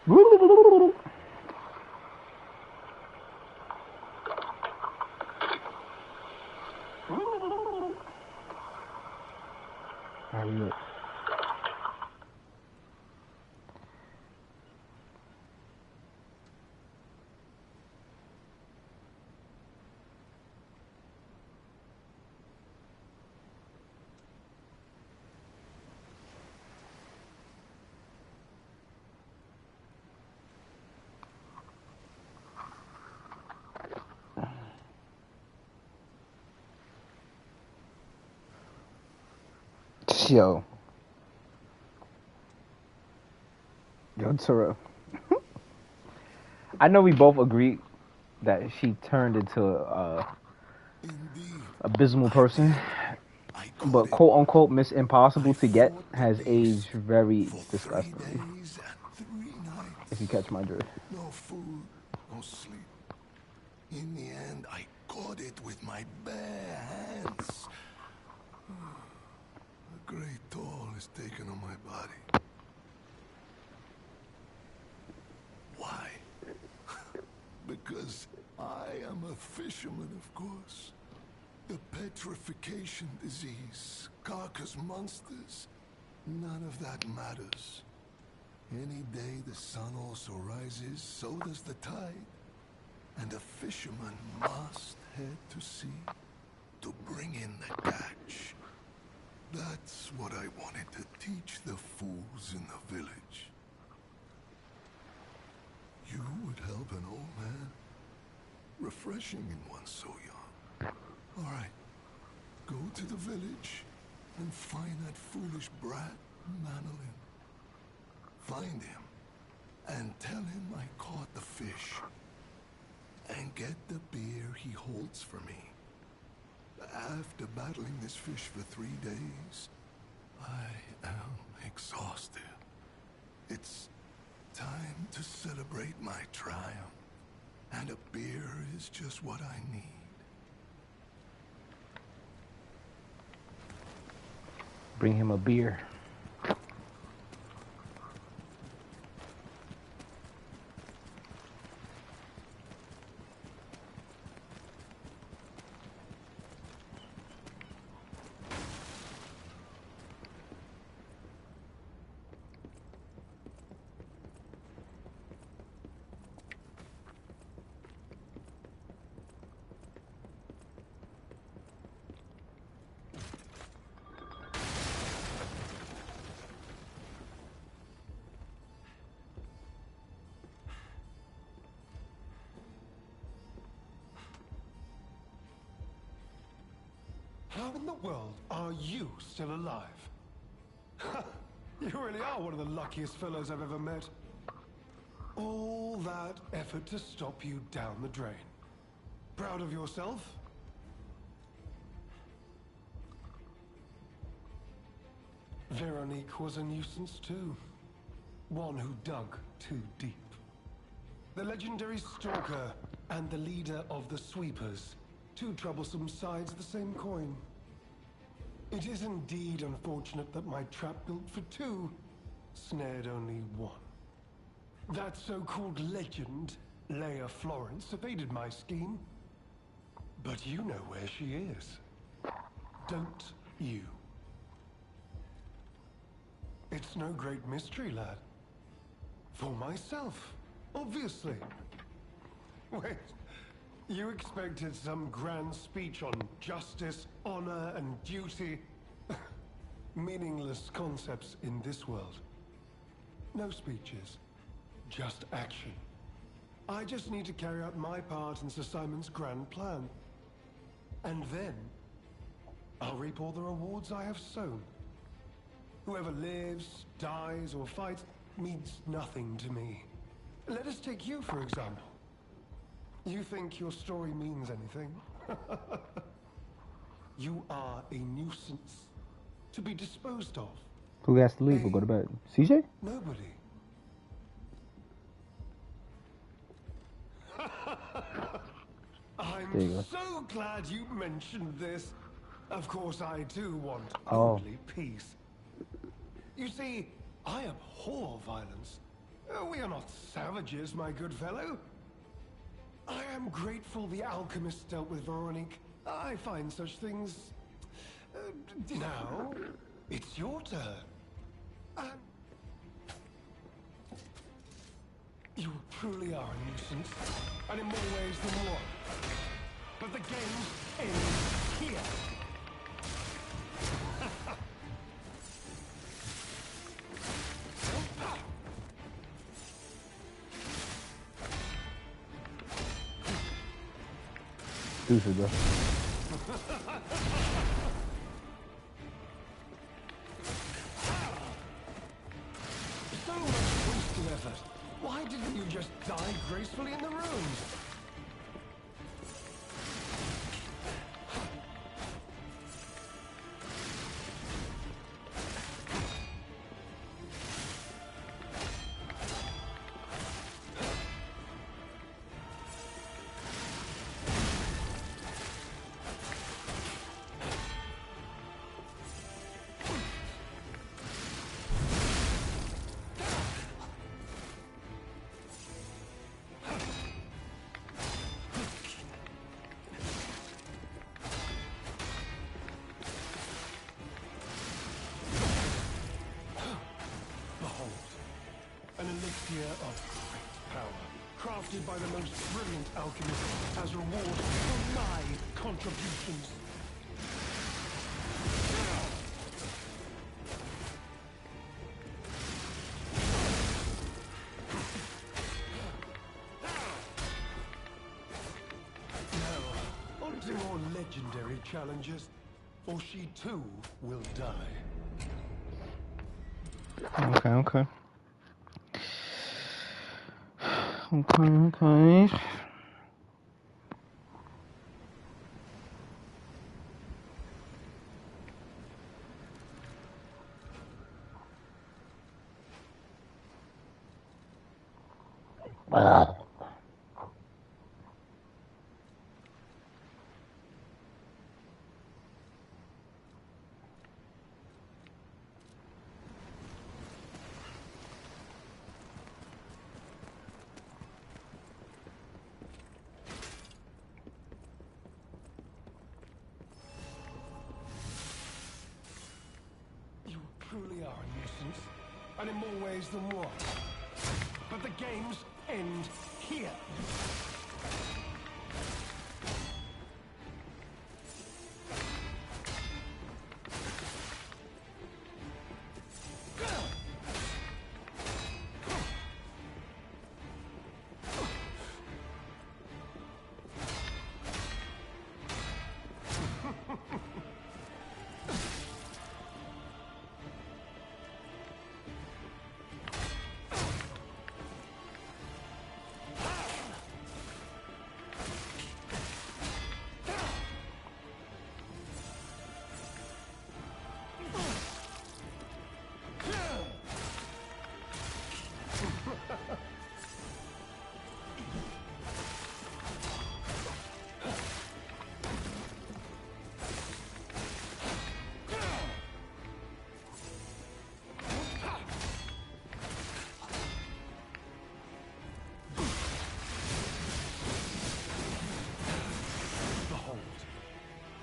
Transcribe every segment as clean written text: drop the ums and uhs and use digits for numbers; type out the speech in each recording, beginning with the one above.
Look. Yo, Tara. I know we both agreed that she turned into a abysmal person, but quote unquote Miss Impossible to get has aged very disgustingly. If you catch my drift. No food, no sleep. In the end, I caught it with my bare hands. A great toll is taken on my body. Why? Because I am a fisherman, of course. The petrification disease, carcass monsters, none of that matters. Any day the sun also rises, so does the tide. And a fisherman must head to sea to bring in the catch. That's what I wanted to teach the fools in the village. You would help an old man. Refreshing in one so young. All right, go to the village and find that foolish brat, Manolin. Find him and tell him I caught the fish. And get the beer he holds for me. After battling this fish for 3 days, I am exhausted. It's time to celebrate my triumph. And a beer is just what I need. Bring him a beer. How in the world are you still alive? You really are one of the luckiest fellows I've ever met. All that effort to stop you down the drain. Proud of yourself? Veronique was a nuisance too. One who dug too deep. The legendary stalker and the leader of the sweepers. Two troublesome sides of the same coin. It is indeed unfortunate that my trap built for two snared only one. That so-called legend, Leia Florence, evaded my scheme. But you know where she is. Don't you? It's no great mystery, lad. For myself, obviously. Wait. You expected some grand speech on justice, honor, and duty. Meaningless concepts in this world. No speeches, just action. I just need to carry out my part in Sir Simon's grand plan. And then, I'll reap all the rewards I have sown. Whoever lives, dies, or fights means nothing to me. Let us take you, for example. You think your story means anything? You are a nuisance to be disposed of. Who has to leave or go to bed? CJ? Nobody. I'm so glad you mentioned this. Of course, I do want only peace. You see, I abhor violence. We are not savages, my good fellow. I am grateful the alchemist dealt with Veronique. I find such things... now, it's your turn. And... you truly are a nuisance, and in more ways than one. But the game's ends here. Stupid, bro. So much wasted effort. Why didn't you just die gracefully in the ruins? An elixir of great power, crafted by the most brilliant alchemist as reward for my contributions. Now, on to more legendary challenges, or she too will die. Okay, okay. Okay. Truly are a nuisance, and in more ways than one. But the games end here.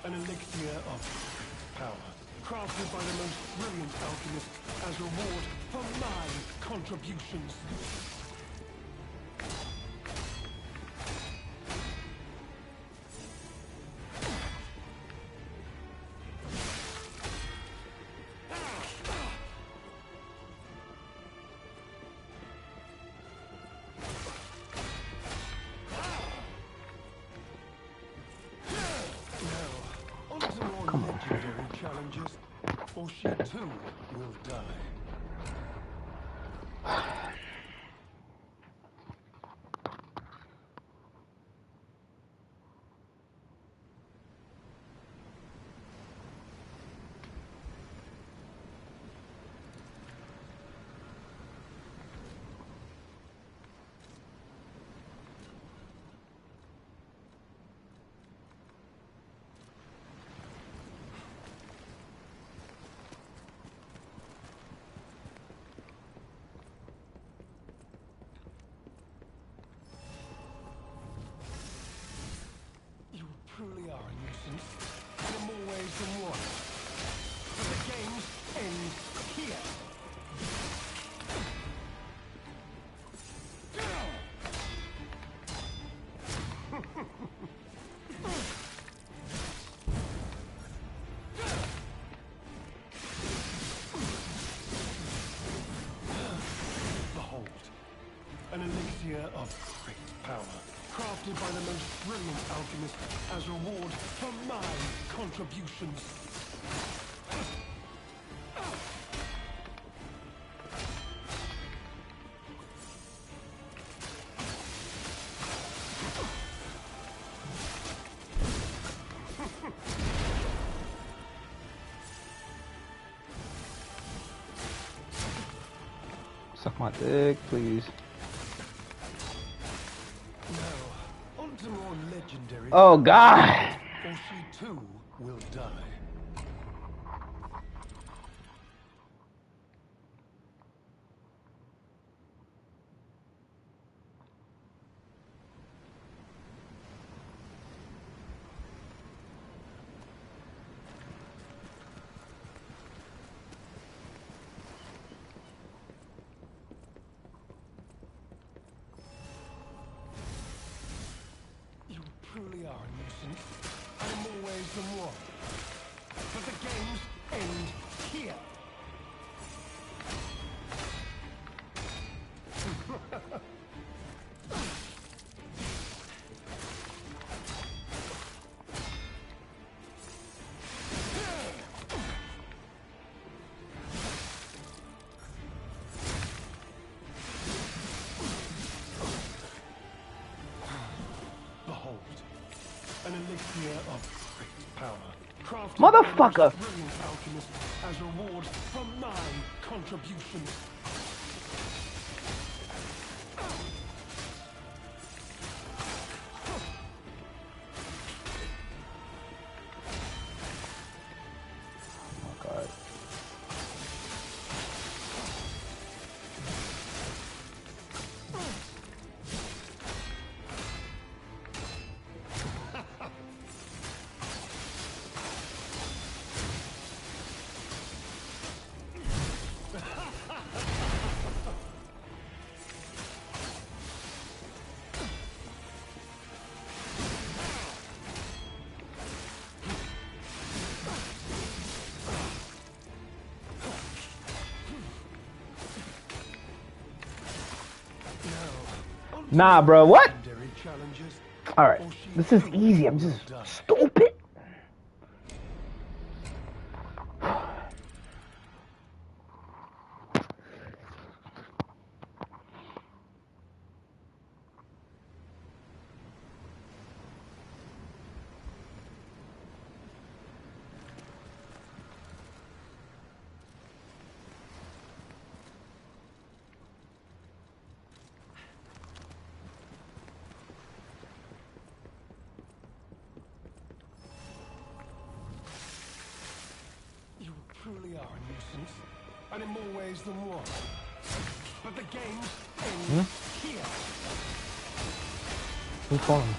An elixir of power, crafted by the most brilliant alchemist as reward for my contributions. Legendary challenges, or she too will die. elixir of great power, crafted by the most brilliant alchemist as reward for my contributions. Suck my dick, please. Now, on to more legendary. Oh God! Or she too will die. Truly are a nuisance, and in more ways than one. But the games end here. An elixir of great power. Crafted Motherfucker! by the most brilliant alchemist as reward for my contributions. Oh God. Nah, bro, what? Alright, this is easy, I'm just stupid. Truly are a nuisance, and in more ways than one. But the games end here. Who's calling me?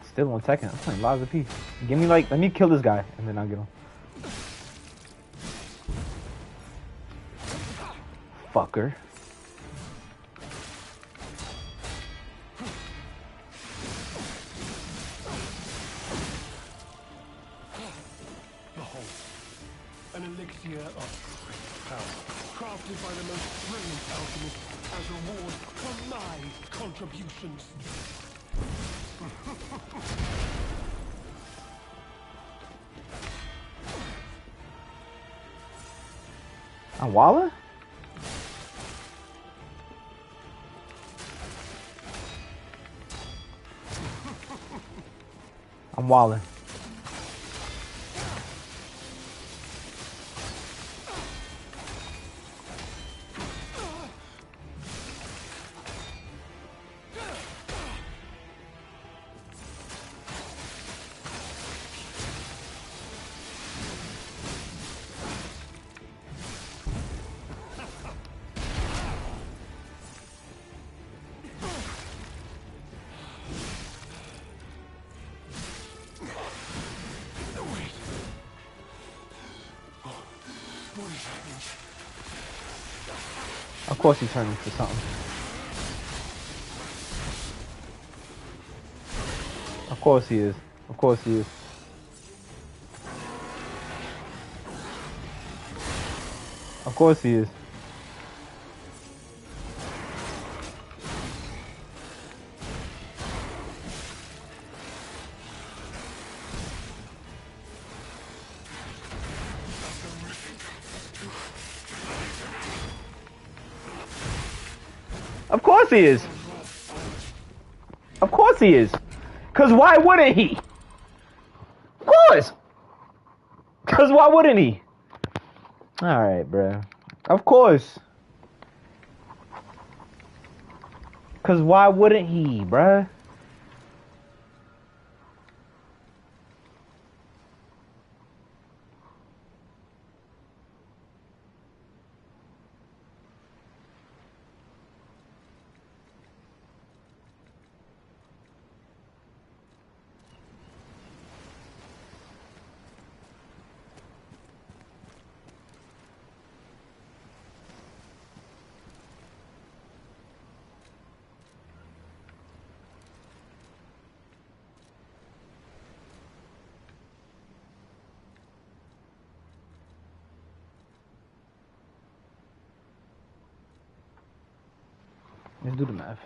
Still 1 second. I'm playing Lies of P. Give me like, let me kill this guy, and then I'll get him. Fucker. An elixir of great power, crafted by the most brilliant alchemist as reward for my contributions. I'm walling? I'm walling. Of course he's turning for something. Of course he is. Of course he is. Of course he is. Of course he is. Of course he is. Cause why wouldn't he? Of course. Cause why wouldn't he? All right, bro. Of course. Cause why wouldn't he, bruh? Let's do the math.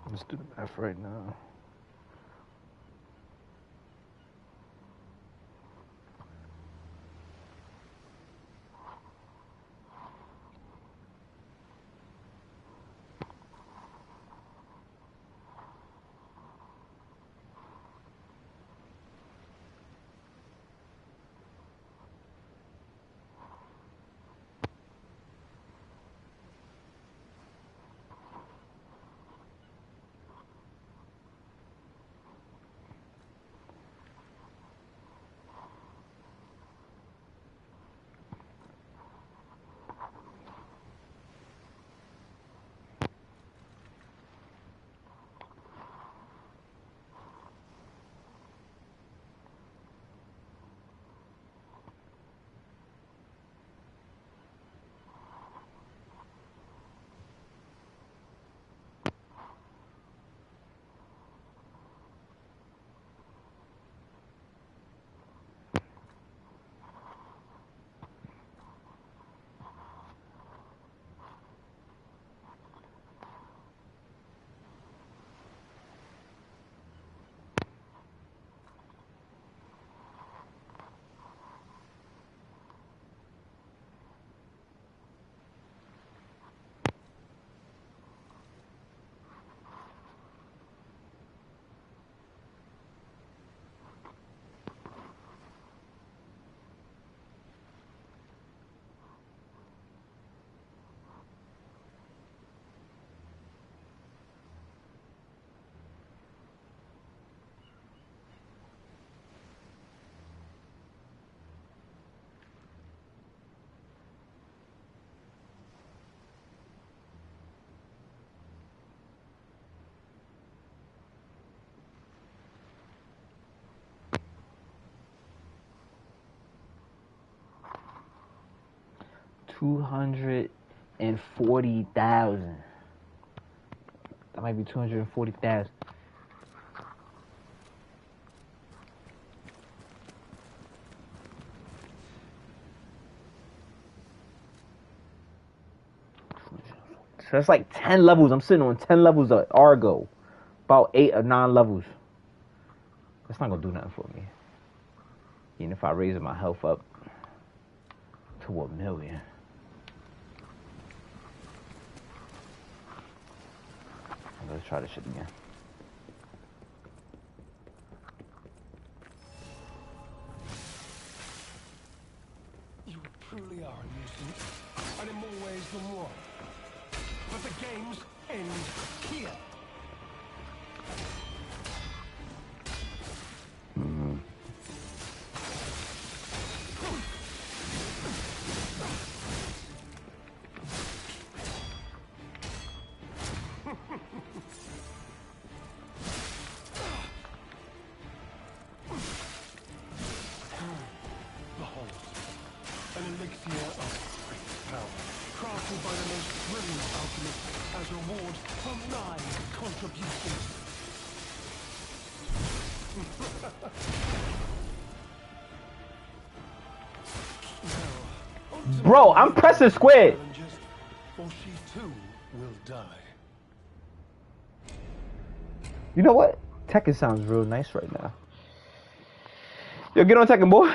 Let's do the math right now. $240,000. That might be 240,000. So that's like 10 levels. I'm sitting on 10 levels of Argo. About 8 or 9 levels. That's not gonna do nothing for me. Even if I raise my health up to 1 million. Let's try this shit again. You truly are a nuisance, and in more ways than one. But the games end here. An elixir of great power, crafted by the most brilliant alchemist as reward for my contributions. Bro, I'm pressing square. Or she too will die. You know what? Tekken sounds real nice right now. Yo, get on Tekken, boy.